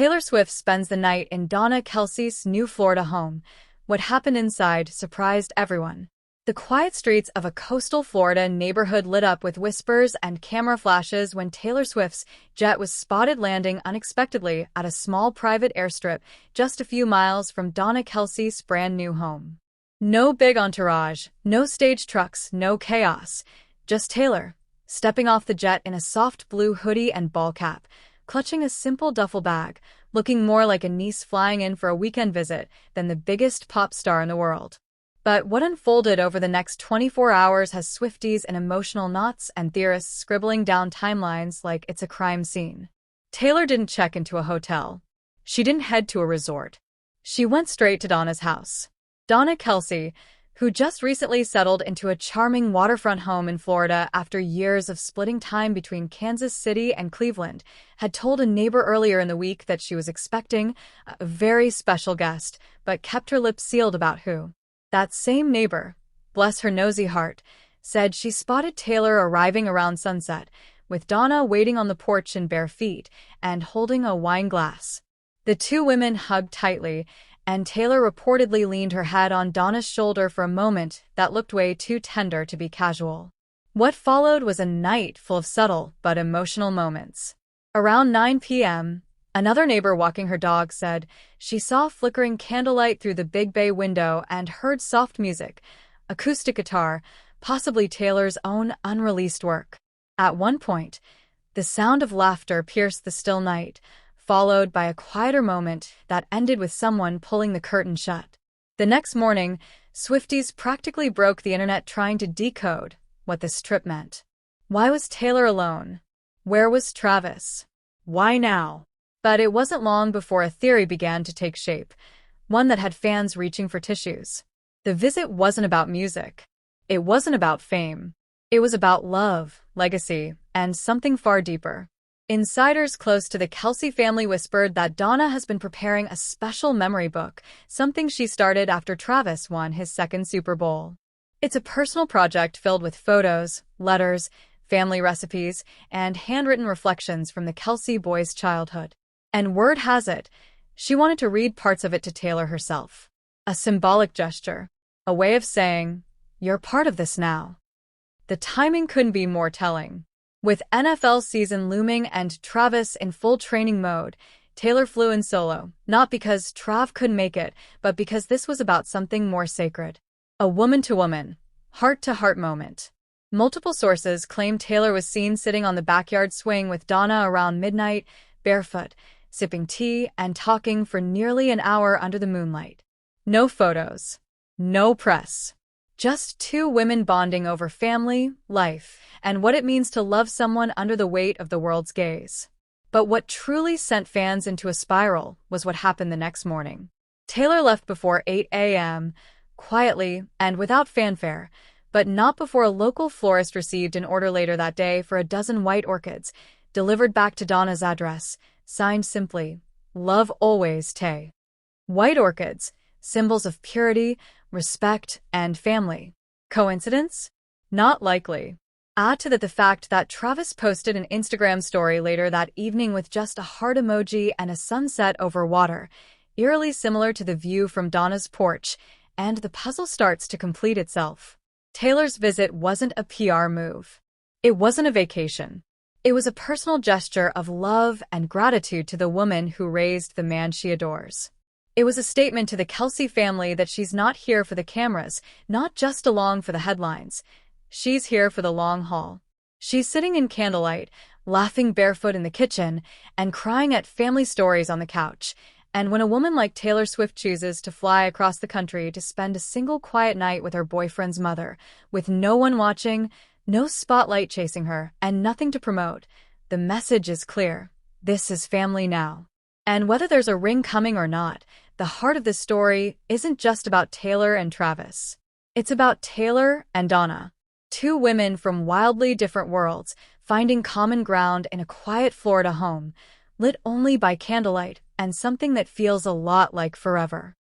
Taylor Swift spends the night in Donna Kelce's new Florida home. What happened inside surprised everyone. The quiet streets of a coastal Florida neighborhood lit up with whispers and camera flashes when Taylor Swift's jet was spotted landing unexpectedly at a small private airstrip just a few miles from Donna Kelce's brand new home. No big entourage, no stage trucks, no chaos. Just Taylor, stepping off the jet in a soft blue hoodie and ball cap, clutching a simple duffel bag, looking more like a niece flying in for a weekend visit than the biggest pop star in the world. But what unfolded over the next 24 hours has Swifties in emotional knots and theorists scribbling down timelines like it's a crime scene. Taylor didn't check into a hotel. She didn't head to a resort. She went straight to Donna's house. Donna Kelce, who just recently settled into a charming waterfront home in Florida after years of splitting time between Kansas City and Cleveland, had told a neighbor earlier in the week that she was expecting a very special guest, but kept her lips sealed about who. That same neighbor, bless her nosy heart, said she spotted Taylor arriving around sunset, with Donna waiting on the porch in bare feet and holding a wine glass. The two women hugged tightly, and Taylor reportedly leaned her head on Donna's shoulder for a moment that looked way too tender to be casual. What followed was a night full of subtle but emotional moments. Around 9 p.m., another neighbor walking her dog said she saw flickering candlelight through the big bay window and heard soft music, acoustic guitar, possibly Taylor's own unreleased work. At one point, the sound of laughter pierced the still night, followed by a quieter moment that ended with someone pulling the curtain shut. The next morning, Swifties practically broke the internet trying to decode what this trip meant. Why was Taylor alone? Where was Travis? Why now? But it wasn't long before a theory began to take shape, one that had fans reaching for tissues. The visit wasn't about music. It wasn't about fame. It was about love, legacy, and something far deeper. Insiders close to the Kelce family whispered that Donna has been preparing a special memory book, something she started after Travis won his second Super Bowl. It's a personal project filled with photos, letters, family recipes, and handwritten reflections from the Kelce boys' childhood. And word has it, she wanted to read parts of it to Taylor herself. A symbolic gesture, a way of saying, "You're part of this now." The timing couldn't be more telling. With NFL season looming and Travis in full training mode, Taylor flew in solo, not because Trav couldn't make it, but because this was about something more sacred. A woman-to-woman, heart-to-heart moment. Multiple sources claim Taylor was seen sitting on the backyard swing with Donna around midnight, barefoot, sipping tea and talking for nearly an hour under the moonlight. No photos. No press. Just two women bonding over family, life, and what it means to love someone under the weight of the world's gaze. But what truly sent fans into a spiral was what happened the next morning. Taylor left before 8 a.m., quietly and without fanfare, but not before a local florist received an order later that day for a dozen white orchids, delivered back to Donna's address, signed simply, "Love always, Tay." White orchids, symbols of purity, respect, and family. Coincidence? Not likely. Add to that the fact that Travis posted an Instagram story later that evening with just a heart emoji and a sunset over water, eerily similar to the view from Donna's porch, and the puzzle starts to complete itself. Taylor's visit wasn't a PR move. It wasn't a vacation. It was a personal gesture of love and gratitude to the woman who raised the man she adores. It was a statement to the Kelce family that she's not here for the cameras, not just along for the headlines. She's here for the long haul. She's sitting in candlelight, laughing barefoot in the kitchen, and crying at family stories on the couch. And when a woman like Taylor Swift chooses to fly across the country to spend a single quiet night with her boyfriend's mother, with no one watching, no spotlight chasing her, and nothing to promote, the message is clear. This is family now. And whether there's a ring coming or not, the heart of the story isn't just about Taylor and Travis. It's about Taylor and Donna. Two women from wildly different worlds, finding common ground in a quiet Florida home, lit only by candlelight and something that feels a lot like forever.